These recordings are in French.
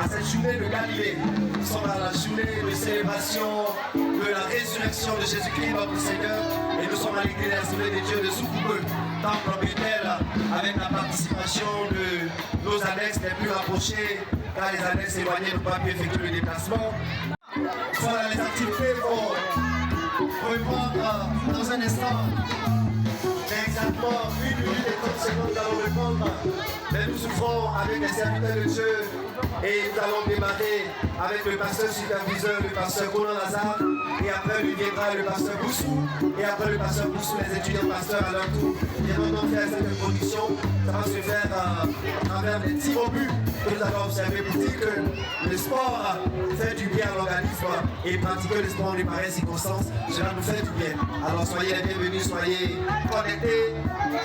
à cette journée de Galilée. Nous sommes à la journée de célébration de la résurrection de Jésus-Christ, notre Seigneur. Et nous sommes à l'église de l'Assemblée des dieux de Soukoumeu, temple Bethel, avec la participation de nos annexes les plus rapprochées, car les annexes éloignées n'ont pas pu effectuer le déplacement. Voilà, les activités vont reprendre dans un instant. Exactement 1 minute et 30 secondes, nous allons répondre. Mais nous souffrons avec les serviteurs de Dieu et nous allons démarrer avec le pasteur superviseur, le pasteur Conan Lazare, et après lui viendra le pasteur Boussou, et après le pasteur Boussou, les étudiants pasteurs à leur tour viendront donc faire cette introduction. Ça va se faire à travers les tirs au but que nous allons observer pour dire que le sport fait du bien à l'organisme et pratiquer le sport en de pareilles circonstances, cela nous fait du bien. Alors soyez les bienvenus, soyez connectés,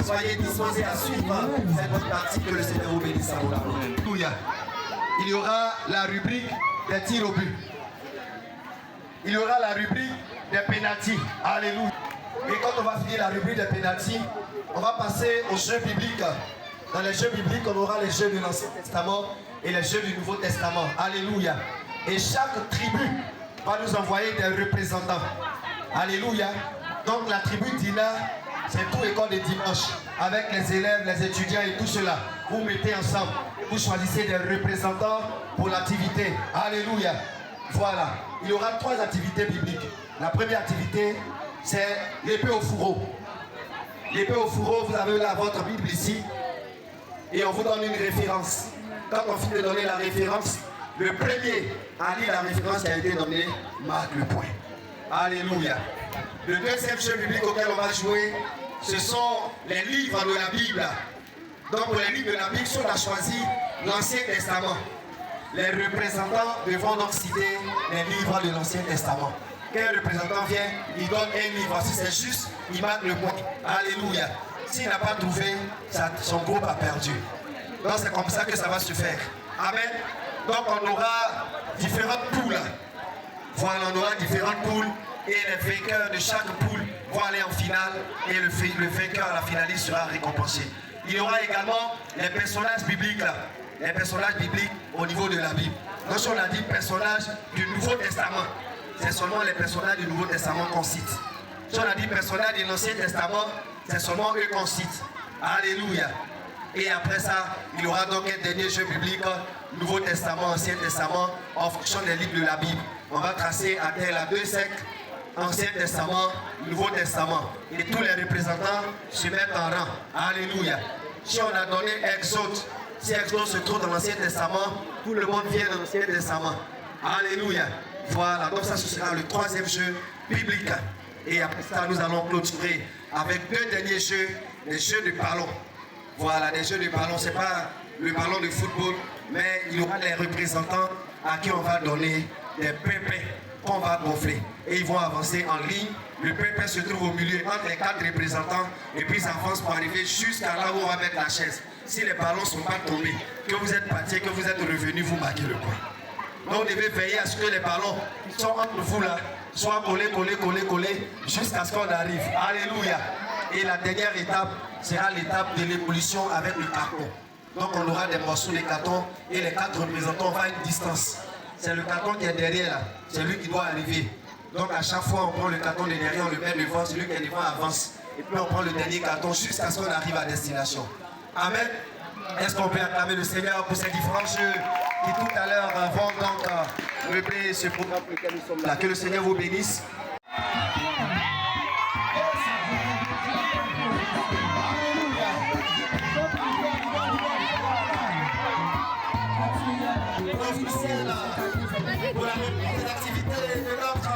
soyez disposés à suivre cette bonne partie que le Seigneur vous bénisse à vous. Alléluia. Il y aura la rubrique des tirs au but. Il y aura la rubrique des pénaltys. Alléluia. Et quand on va finir la rubrique des pénaltys, on va passer aux jeux bibliques. Dans les jeux bibliques, on aura les jeux de l'Ancien Testament et les jeux du Nouveau Testament. Alléluia. Et chaque tribu va nous envoyer des représentants. Alléluia. Donc la tribu d'Ina, c'est tout école de dimanche. Avec les élèves, les étudiants et tout cela. Vous mettez ensemble. Vous choisissez des représentants pour l'activité. Alléluia. Voilà. Il y aura 3 activités bibliques. La première activité, c'est l'épée au fourreau. L'épée au fourreau, vous avez là votre Bible ici. Et on vous donne une référence. Quand on finit de donner la référence, le premier à lire la référence qui a été donnée marque le point. Alléluia. Le deuxième jeu biblique auquel on va jouer, ce sont les livres de la Bible. Donc pour les livres de la Bible, si on a choisi l'Ancien Testament, les représentants devront donc citer les livres de l'Ancien Testament. Quel représentant vient, il donne un livre. Si c'est juste, il marque le point. Alléluia. S'il n'a pas trouvé, son groupe a perdu. Donc c'est comme ça que ça va se faire. Amen. Donc on aura différentes poules. Voilà, on aura différentes poules. Et les vainqueurs de chaque poule vont aller en finale. Et le vainqueur à la finaliste sera récompensé. Il y aura également les personnages bibliques. Les personnages bibliques au niveau de la Bible. Donc si on a dit personnages du Nouveau Testament, c'est seulement les personnages du Nouveau Testament qu'on cite. Si on a dit personnages de l'Ancien Testament, c'est seulement eux qu'on cite. Alléluia. Et après ça, il y aura donc un dernier jeu biblique, Nouveau Testament, Ancien Testament, en fonction des livres de la Bible. On va tracer à terre à 2 cercles, Ancien Testament, Nouveau Testament. Et tous les représentants se mettent en rang. Alléluia. Si on a donné Exode, si Exode se trouve dans l'Ancien Testament, tout le monde vient dans l'Ancien Testament. Alléluia. Voilà, donc ça ce sera le 3e jeu biblique. Et après ça, nous allons clôturer avec 2 derniers jeux, les jeux de ballon. Voilà, les jeux de ballon, ce n'est pas le ballon de football, mais il y aura les représentants à qui on va donner des pépins qu'on va gonfler. Et ils vont avancer en ligne. Le pépin se trouve au milieu entre les 4 représentants et puis ça avance pour arriver jusqu'à là où on va mettre la chaise. Si les ballons ne sont pas tombés, que vous êtes partis, que vous êtes revenus, vous marquez le point. Donc vous devez veiller à ce que les ballons qui sont entre vous là soient collés jusqu'à ce qu'on arrive. Alléluia. Et la dernière étape sera l'étape de l'ébullition avec le carton. Donc on aura des morceaux de carton et les 4 représentants vont à une distance. C'est le carton qui est derrière là, c'est lui qui doit arriver. Donc à chaque fois on prend le carton de derrière, on le met devant, celui qui est devant avance. Et puis on prend le dernier carton jusqu'à ce qu'on arrive à destination. Amen. Est-ce qu'on peut acclamer le Seigneur pour ces différents jeux qui tout à l'heure vont donc reprendre ce programme pour lequel nous sommes là. Que le Seigneur vous bénisse. Officiel pour la reprise des activités de notre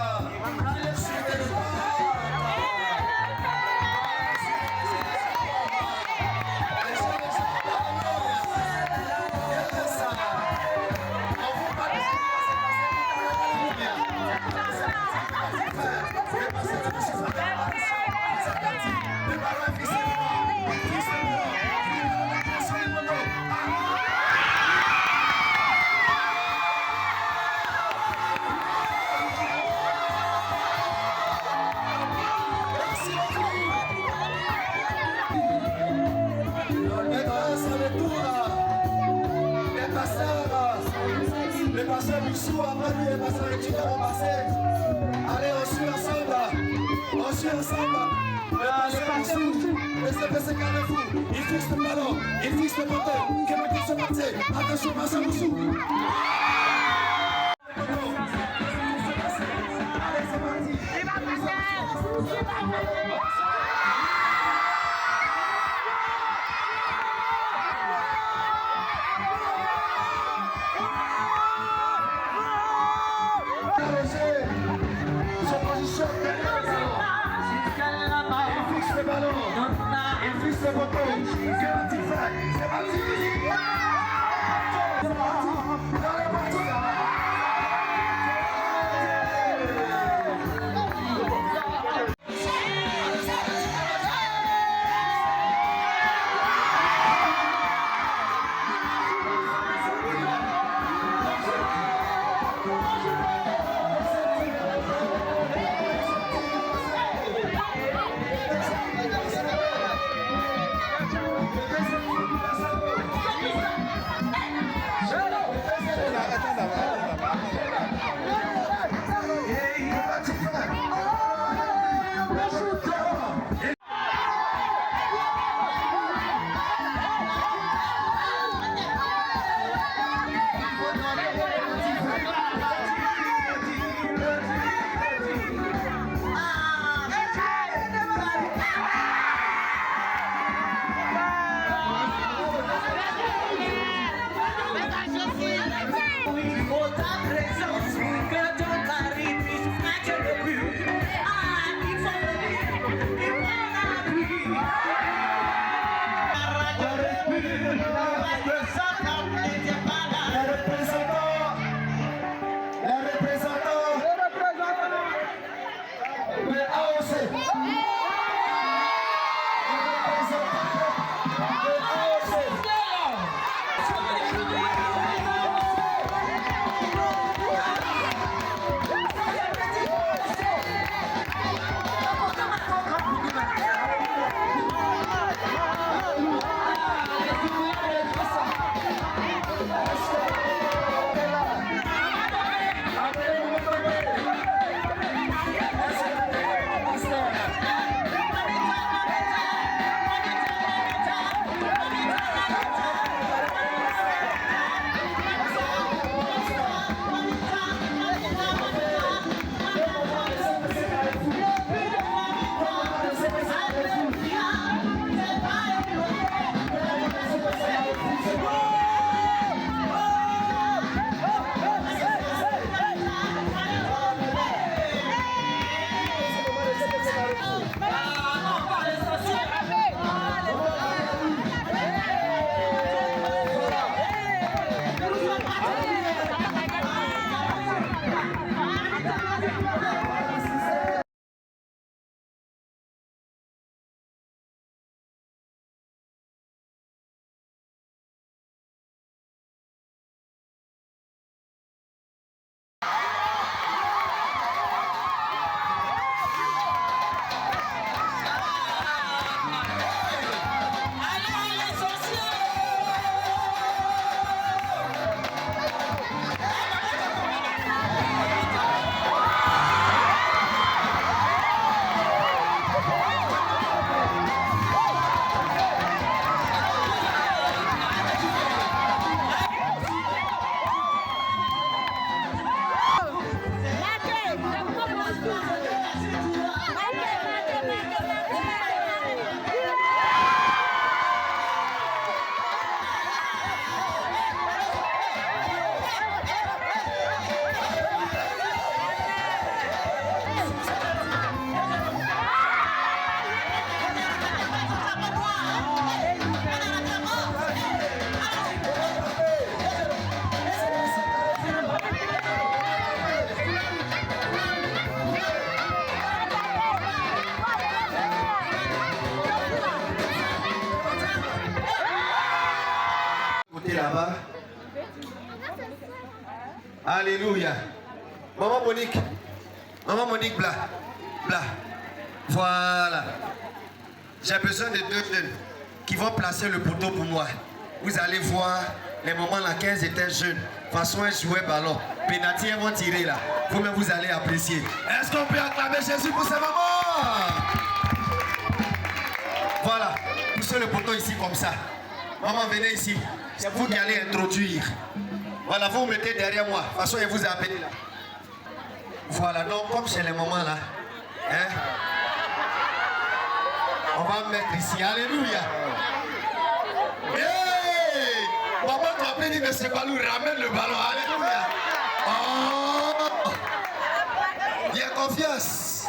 pasteur Moussou, après lui, le pasteur Étude vont passer. Allez, on suit ensemble. On suit ensemble. Le pasteur Moussou, le CPC Carrefour, il fixe le ballon, il fixe le poteau. Comment il se passe? Attention, pasteur Moussou. Allez, c'est parti. Il fixe le poteau. Que va-t-il faire? C'est parti. C'est parti. Dans le parti. Là-bas. Alléluia. Maman Monique. Maman Monique, bla. Bla. Voilà. J'ai besoin de deux jeunes qui vont placer le poteau pour moi. Vous allez voir les moments là 15 étaient jeunes. façon, elle jouait ballon. Pénalty, ils vont tirer là. Vous-même, vous allez apprécier. Est-ce qu'on peut acclamer Jésus pour sa maman? Voilà. Poussez le poteau ici comme ça. Maman, venez ici. C'est vous qui allez introduire. Voilà, vous vous mettez derrière moi. De toute façon, il vous a appelé là. Voilà, donc comme c'est les moments là, hein, on va mettre ici. Alléluia. Hey! Maman t'a appelé de ce ballon, ramène le ballon. Alléluia. Oh! Il y a confiance.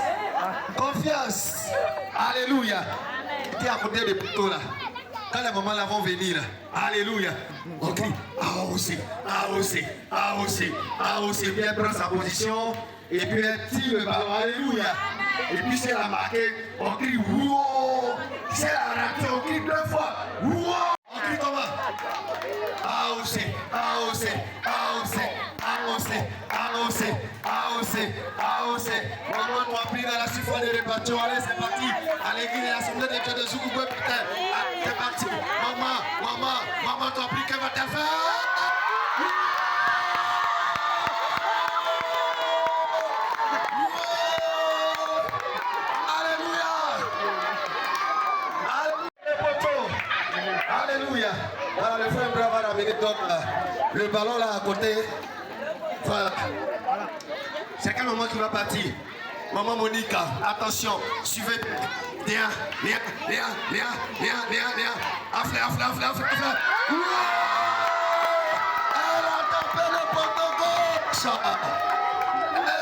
Confiance. Alléluia. Tu es à côté des poteaux là. Quand les mamans là vont venir, alléluia, on crie AOC, AOC, AOC, AOC. Puis elle prend sa position et puis elle tire le ballon, alléluia. Et puis si elle a marqué, on crie wouh. Si elle a raté, on crie 2 fois wouh. On crie comment? AOC, AOC, AOC, AOC, AOC, AOC, AOC. Maman doit pris dans la suffrage de répartition. Allez, c'est parti. À l'église de l'Assemblée de Dieu de Zoukouboué, putain. C'est parti. Maman doit pris. Que va-t-elle faire? Alléluia. Voilà, le frère Brava a amené donc le ballon là à côté. Voilà. C'est quel moment qui va partir? Maman Monica, attention, suivez. Léa. Afflé. Elle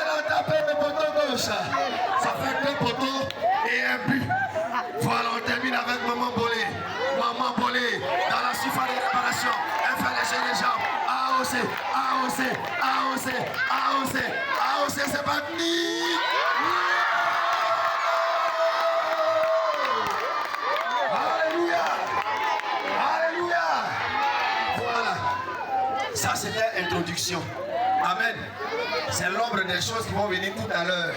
a tapé le poteau gauche. Ça fait 2 poteaux et un but. Voilà, on termine avec Maman Bolé. Maman Bolé, dans la surface de réparation, elle fait léger les jambes. AOC, c'est parti. Alléluia. Voilà. Ça, c'était l'introduction. Amen. C'est l'ombre des choses qui vont venir tout à l'heure.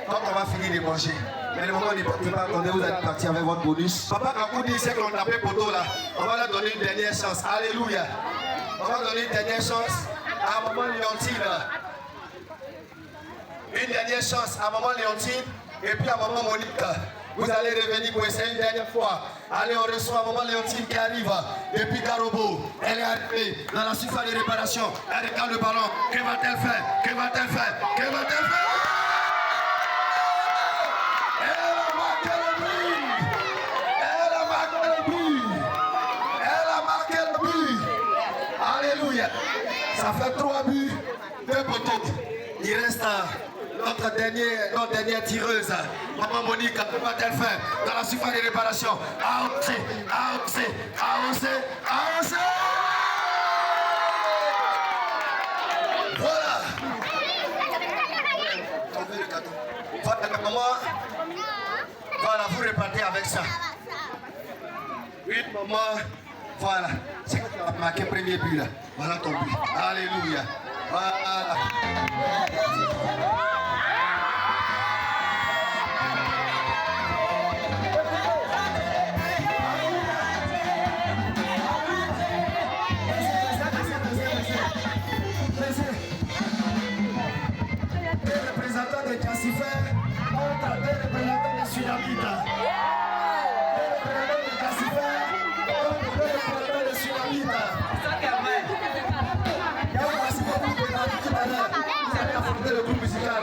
Quand on va finir de manger. Mais le moment n'est pas attendez, vous allez partir avec votre bonus. Papa Kakou dit c'est qu'on tapait poteau là. On va leur donner une dernière chance. Alléluia. On va donner une dernière chance à Maman Léontine. Une dernière chance à Maman Léontine et puis à Maman Monique. Vous allez revenir pour essayer une dernière fois. Allez, on reçoit Maman Léontine qui arrive depuis Garobo. Elle est arrivée dans la surface de réparation. Elle regarde le ballon. Que va-t-elle faire? Elle a marqué le but. Alléluia. Ça fait 3 buts, 2 poteaux. Il reste notre dernière tireuse. Maman Monique, que va-t-elle faire dans la surface de réparation? AOC. Voilà. Maman, voilà, vous repartez avec ça. Oui, maman, voilà. C'est que tu as marqué le premier but là. Voilà ton but. Alléluia. Voilà. Les représentants de Cassifer contre les représentants de Sunamita. Vous allez affronter le groupe musical.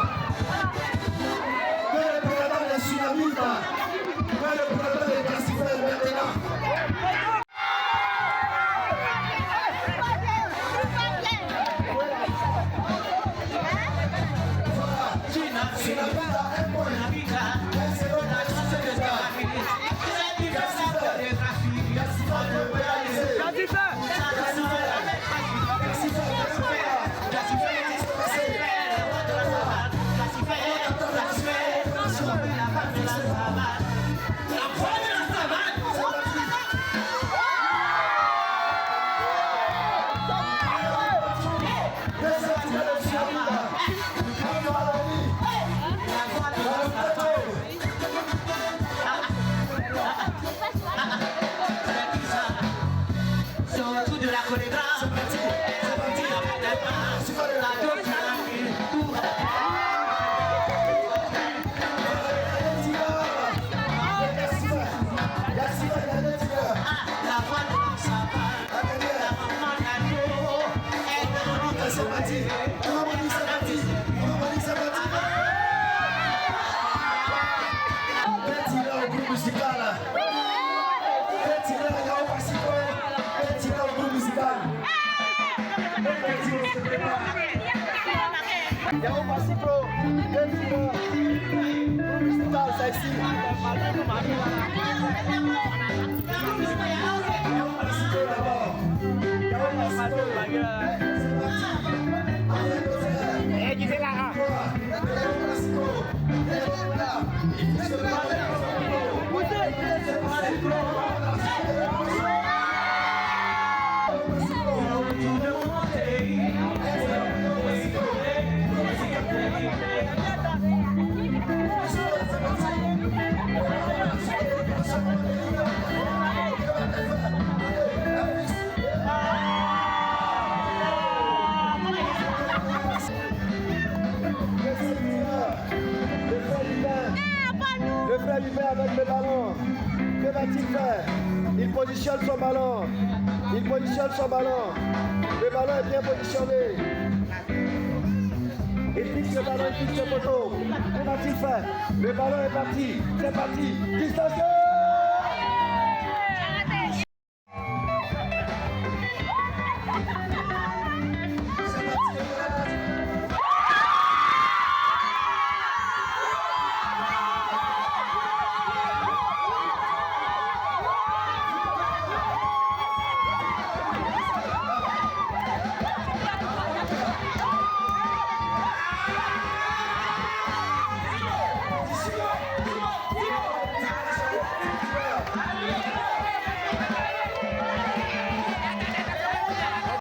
Le représentant de Sunamita. Le représentant de Cassifer maintenant. Sur tout de la chorégraphie. Harmonie, c'est parti. Harmonie, c'est parti. Bettina au groupe musical. Bettina, Yao Pacifico. Bettina au groupe musical. Bettina se prépare. Yao Pacifico. Bettina. Groupe musical, c'est ici. Yao Pacifico d'abord. Yao Pacifico. C'est parti. Eh, qui c'est là? Le frère Hubert avec le ballon. Que va-t-il faire? Il positionne son ballon. Il positionne son ballon. Le ballon est bien positionné. Il fixe le ballon, il fixe le poteau. Que va-t-il faire? Le ballon est parti. C'est parti. Distancié.